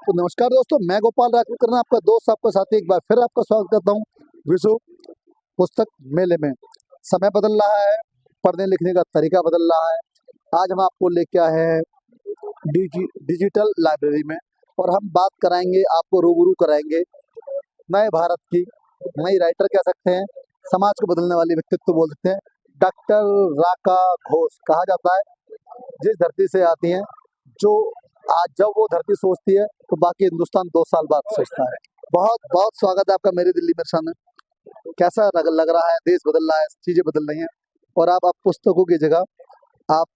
तो नमस्कार दोस्तों, मैं गोपाल राजपूत आपका दोस्त, आपका साथी, एक बार फिर आपका स्वागत करता हूँ विश्व पुस्तक मेले में। समय बदल रहा है, पढ़ने लिखने का तरीका बदल रहा है। आज हम आपको लेके आए हैं डिजिटल लाइब्रेरी में और हम बात कराएंगे, आपको रूबरू कराएंगे नए भारत की, नई राइटर कह सकते हैं, समाज को बदलने वाली व्यक्तित्व बोल सकते हैं। डॉक्टर राका घोष कहा जाता है, जिस धरती से आती हैं, जो आज जब वो धरती सोचती है तो बाकी हिंदुस्तान 2 साल बाद सोचता है। बहुत बहुत स्वागत है आपका मेरी दिल्ली मेरे सामने। कैसा लग रहा है? देश बदल रहा है, चीजें बदल रही हैं और आप पुस्तकों की जगह आप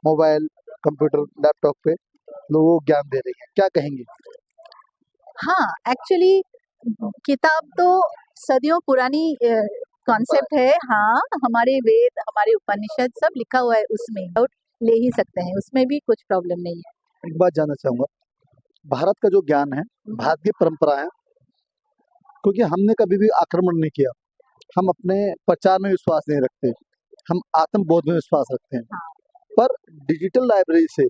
मोबाइल, कंप्यूटर, लैपटॉप पे लोगों को ज्ञान दे रही हैं, क्या कहेंगे? हाँ, एक्चुअली किताब तो सदियों पुरानी कॉन्सेप्ट है। हाँ, हमारे वेद, हमारे उपनिषद सब लिखा हुआ है उसमें, डाउट ले ही सकते हैं, उसमें भी कुछ प्रॉब्लम नहीं है। एक बात जानना चाहूंगा, भारत का जो ज्ञान है, भारत की परंपरा है, क्योंकि हमने कभी भी आक्रमण नहीं किया, हम अपने प्रचार में विश्वास नहीं रखते, हम आत्मबोध में विश्वास रखते हैं। हाँ, पर डिजिटल लाइब्रेरी से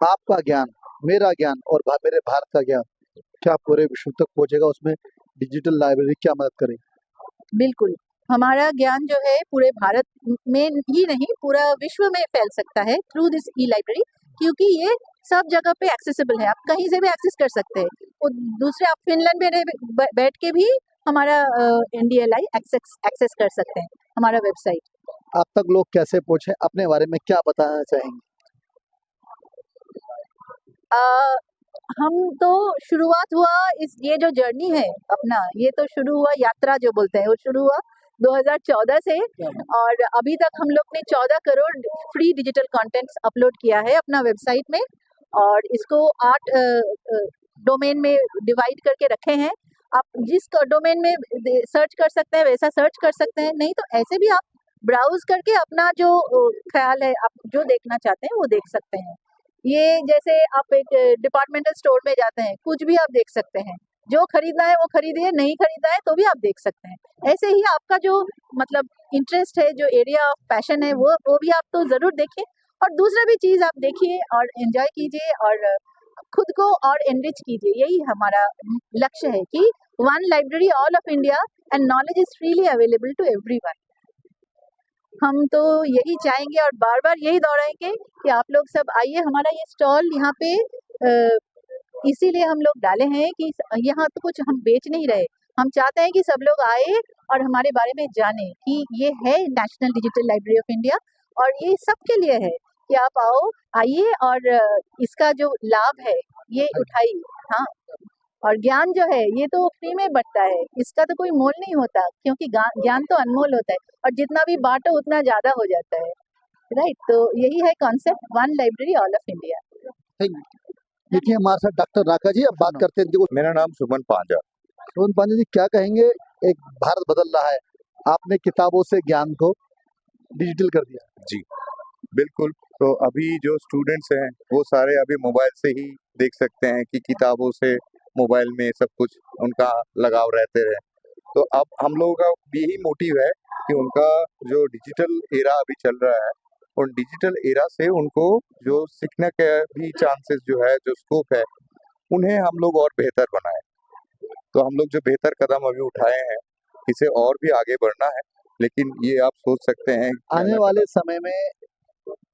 आपका ज्ञान, मेरा ज्ञान और मेरे भारत का ज्ञान क्या पूरे विश्व तक पहुंचेगा? उसमें डिजिटल लाइब्रेरी क्या मदद करेगी? बिल्कुल। हमारा ज्ञान जो है पूरे भारत में ही नहीं, पूरा विश्व में फैल सकता है थ्रू दिस ई लाइब्रेरी, क्योंकि ये सब जगह पे एक्सेसिबल है। आप कहीं से भी एक्सेस कर सकते हैं। और दूसरे, आप फिनलैंड में बैठ के भी हमारा NDLI एक्सेस कर सकते हैं, हमारा वेबसाइट। आप तक लोग कैसे पहुंचे, अपने बारे में क्या बताना चाहेंगे? हम तो शुरुआत हुआ ये जो जर्नी है अपना, ये तो शुरू हुआ, यात्रा जो बोलते हैं, वो शुरू हुआ 2014 से। और अभी तक हम लोग ने 14 crore free digital contents upload किया है अपना वेबसाइट में, और इसको 8 डोमेन में डिवाइड करके रखे हैं। आप जिस डोमेन में सर्च कर सकते हैं वैसा सर्च कर सकते हैं, नहीं तो ऐसे भी आप ब्राउज करके अपना जो ख्याल है, आप जो देखना चाहते हैं वो देख सकते हैं। ये जैसे आप एक डिपार्टमेंटल स्टोर में जाते हैं, कुछ भी आप देख सकते हैं, जो खरीदना है वो खरीदिए, नहीं खरीदना है तो भी आप देख सकते हैं। ऐसे ही आपका जो मतलब इंटरेस्ट है, जो एरिया ऑफ पैशन है, वो भी आप तो जरूर देखिए, और दूसरा भी चीज आप देखिए और एंजॉय कीजिए और खुद को और एनरिच कीजिए। यही हमारा लक्ष्य है कि one library all of India and knowledge is freely available to everyone. हम तो यही चाहेंगे और बार बार यही दोहराएंगे कि आप लोग सब आइए। हमारा ये स्टॉल यहाँ पे इसीलिए हम लोग डाले हैं कि यहाँ तो कुछ हम बेच नहीं रहे, हम चाहते हैं कि सब लोग आए और हमारे बारे में जाने कि ये है national digital library of India, और ये सबके लिए है कि आप आओ, आइए और इसका जो लाभ है ये उठाइए। हाँ, और ज्ञान जो है ये तो फ्री में बंटता है, इसका तो कोई मोल नहीं होता, क्योंकि ज्ञान तो अनमोल होता है, और जितना भी बांटो उतना ज्यादा हो जाता है। राइट, तो यही है concept, one library all of India. Thank you. देखिए हमारे साथ डॉक्टर राका जी, अब बात करते हैं। देखो, मेरा नाम सुमन पांजा। सुमन पांडे जी, क्या कहेंगे? एक भारत बदल रहा है, आपने किताबों से ज्ञान को डिजिटल कर दिया। जी बिल्कुल। तो अभी जो स्टूडेंट्स हैं वो सारे अभी मोबाइल से ही देख सकते हैं कि किताबों से मोबाइल में सब कुछ उनका लगाव रहते रहे। तो अब हम लोगों का यही मोटिव है कि उनका जो डिजिटल एरा अभी चल रहा है, उन डिजिटल एरा से उनको जो सीखने के भी चांसेस जो है, जो स्कोप है, उन्हें हम लोग और बेहतर बनाए। तो हम लोग जो बेहतर कदम अभी उठाए हैं, इसे और भी आगे बढ़ना है। लेकिन ये आप सोच सकते हैं आने वाले समय में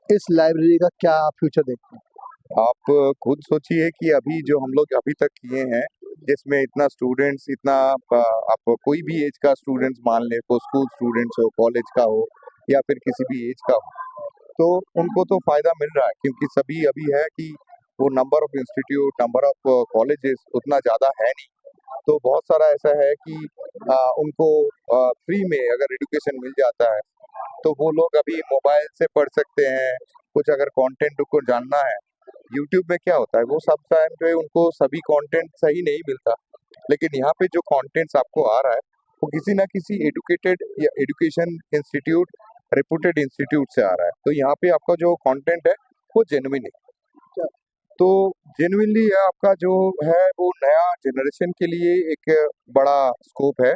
इस लाइब्रेरी का क्या फ्यूचर देखते हैं? आप खुद सोचिए कि अभी जो हम लोग अभी तक किए हैं, जिसमें इतना स्टूडेंट्स, इतना आप कोई भी एज का स्टूडेंट्स मान ले, वो स्कूल स्टूडेंट्स हो, कॉलेज का हो या फिर किसी भी एज का हो, तो उनको तो फायदा मिल रहा है, क्योंकि सभी अभी है कि वो number of institute, number of colleges उतना ज़्यादा है नहीं। तो बहुत सारा ऐसा है कि उनको फ्री में अगर एजुकेशन मिल जाता है तो वो लोग अभी मोबाइल से पढ़ सकते हैं। कुछ अगर कंटेंट उनको जानना है, यूट्यूब में क्या होता है, वो सब टाइम पे उनको सभी कंटेंट सही नहीं मिलता, लेकिन यहाँ पे जो कंटेंट्स आपको आ रहा है वो किसी ना किसी एडुकेटेड या एजुकेशन इंस्टीट्यूट, रेपुटेड इंस्टीट्यूट से आ रहा है। तो यहाँ पे आपका जो कंटेंट है वो जेन्युइन है। तो जेन्युइनली आपका जो है वो नया जनरेशन के लिए एक बड़ा स्कोप है,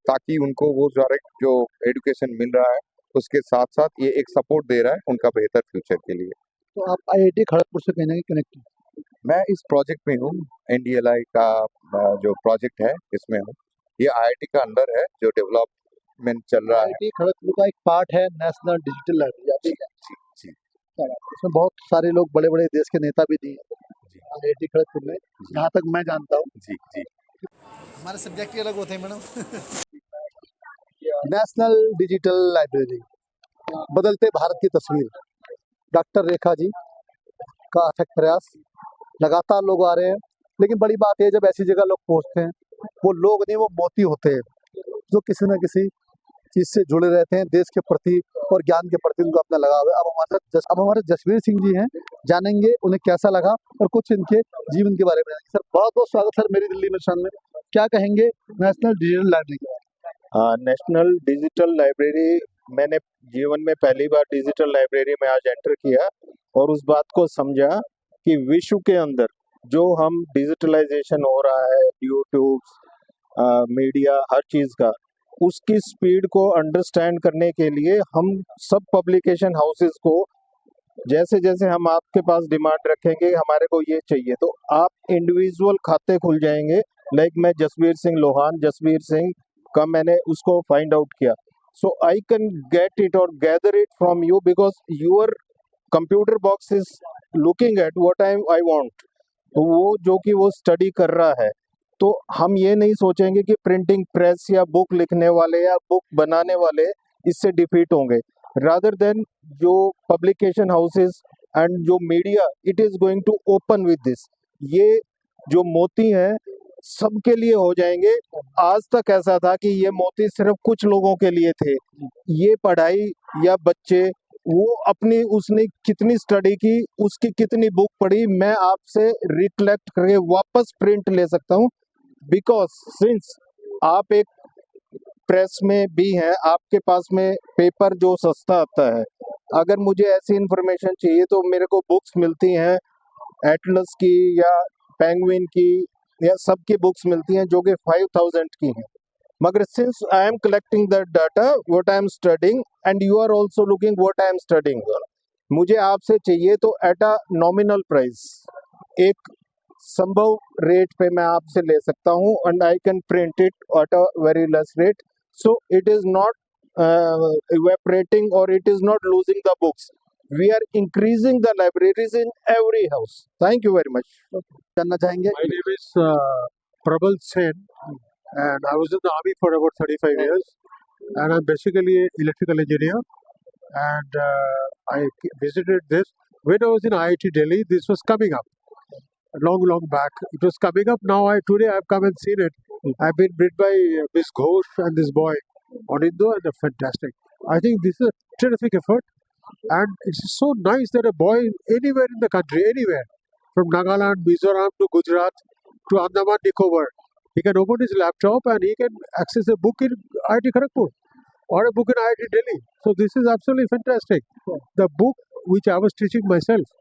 ताकि उनको वो डायरेक्ट जो एजुकेशन मिल रहा है उसके साथ साथ ये एक सपोर्ट दे रहा है उनका बेहतर फ्यूचर के लिए। तो आप IIT खड़गपुर से कहीं ना कहीं कनेक्ट हैं। मैं इस प्रोजेक्ट में हूँ, NDLI का जो प्रोजेक्ट है इसमें हूँ। ये IIT का अंडर है जो डेवलपमेंट चल रहा है। IIT खड़गपुर का एक पार्ट है नेशनल डिजिटल लाइब्रेरी। जी क्या बात है। इसमें बहुत सारे लोग बड़े बड़े देश के नेता भी दिए जी IIT खड़गपुर में, जहाँ तक मैं जानता हूँ। जी जी हमारे सब्जेक्ट ही अलग होते हैं मैडम। नेशनल डिजिटल लाइब्रेरी, बदलते भारत की तस्वीर, डॉक्टर रेखा जी का अथक प्रयास। लगातार लोग आ रहे हैं, लेकिन बड़ी बात है जब ऐसी जगह लोग पहुंचते हैं, वो लोग नहीं वो मोती होते हैं जो किसी न किसी चीज से जुड़े रहते हैं, देश के प्रति और ज्ञान के प्रति उनको अपना लगाव है। अब हमारे जसवीर सिंह जी हैं, जानेंगे उन्हें कैसा लगा और कुछ इनके जीवन के बारे में। सर बहुत बहुत स्वागत सर मेरी दिल्ली मिशन में। क्या कहेंगे नेशनल डिजिटल लाइब्रेरी के बारे में? नेशनल डिजिटल लाइब्रेरी, मैंने जीवन में पहली बार डिजिटल लाइब्रेरी में आज एंटर किया और उस बात को समझा कि विश्व के अंदर जो हम डिजिटलाइजेशन हो रहा है, यूट्यूब, मीडिया, हर चीज़ का, उसकी स्पीड को अंडरस्टैंड करने के लिए हम सब पब्लिकेशन हाउसेस को जैसे जैसे हम आपके पास डिमांड रखेंगे हमारे को ये चाहिए, तो आप इंडिविजुअल खाते खुल जाएंगे। लाइक मैं जसवीर सिंह लोहान, जसवीर सिंह का मैंने उसको फाइंड आउट किया, so I can get it और gather it from you because your computer box is looking at what I want, तो वो जो कि वो स्टडी कर रहा है। तो हम ये नहीं सोचेंगे कि प्रिंटिंग प्रेस या बुक लिखने वाले या बुक बनाने वाले इससे डिफीट होंगे, रादर देन जो पब्लिकेशन हाउसेस एंड जो media, it is going to open with this. ये जो मोती हैं सबके लिए हो जाएंगे। आज तक ऐसा था कि ये मोती सिर्फ कुछ लोगों के लिए थे। ये पढ़ाई या बच्चे वो अपनी उसने कितनी स्टडी की, उसकी कितनी बुक पढ़ी, मैं आपसे रिकलेक्ट करके वापस प्रिंट ले सकता हूँ, बिकॉज सिंस आप एक प्रेस में भी हैं, आपके पास में पेपर जो सस्ता आता है। अगर मुझे ऐसी इंफॉर्मेशन चाहिए तो मेरे को बुक्स मिलती हैं एटलस की या पेंगुइन की या सब की बुक्स मिलती हैं जो कि 5000 की हैं। मगर since I am collecting the data what I am studying and you are also looking what I am studying, मुझे आपसे चाहिए तो एट अ नॉमिनल प्राइस, एक संभव रेट पे मैं आपसे ले सकता हूँ and I can print it at a very less rate, so it is not evaporating or it is not losing the books. We are increasing the libraries in every house. Thank you very much. जानना चाहेंगे? My name is Prabal Sen, and I was in the army for about 35 years, and I'm basically an electrical engineer. And I visited this when I was in IIT Delhi. This was coming up long back. It was coming up. Now today I've come and seen it. I've been met by Miss Ghosh and this boy Onindo, and they're fantastic. I think this is a terrific effort, and it's so nice that a boy anywhere in the country, anywhere, from Nagaland, Mizoram to Gujarat to Andaman Nicobar, he can open his laptop and he can access a book in IIT Kharagpur or a book in IIT Delhi. So this is absolutely fantastic. The book which I was teaching myself,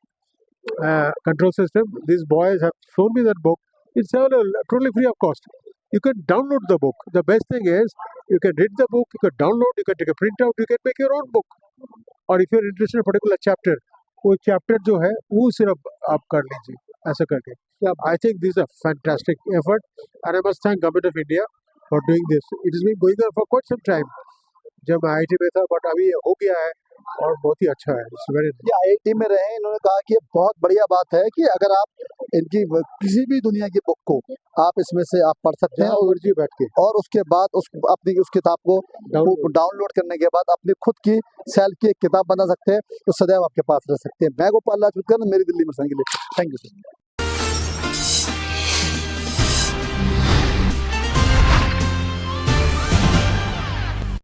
control system, these boys have shown me that book. It's totally free of cost. You can download the book. The best thing is you can read the book, you can download, you can take a print out, you can make your own book. और if you're interested in a particular chapter, वो chapter जो है वो सिर्फ आप कर लीजिए ऐसा करके। I think this is a fantastic effort, and I must thank Government of India for doing this. It has been going on for quite some time. जब मैं IIT में था, बट अभी हो गया है और बहुत ही अच्छा है। It's very ये IIT में रहे, इन्होंने कहा कि ये बहुत बढ़िया बात है कि अगर आप इनकी किसी भी दुनिया की बुक को आप इसमें से आप पढ़ सकते हैं और मर्जी बैठ के और उसके बाद उस किताब को डाउनलोड करने के बाद अपनी खुद की सेल्फ की एक किताब बना सकते हैं, तो सदैव आपके पास रह सकते हैं। मैं गोपाल राजपूत, मेरी दिल्ली मिशन के लिए थैंक यू सर।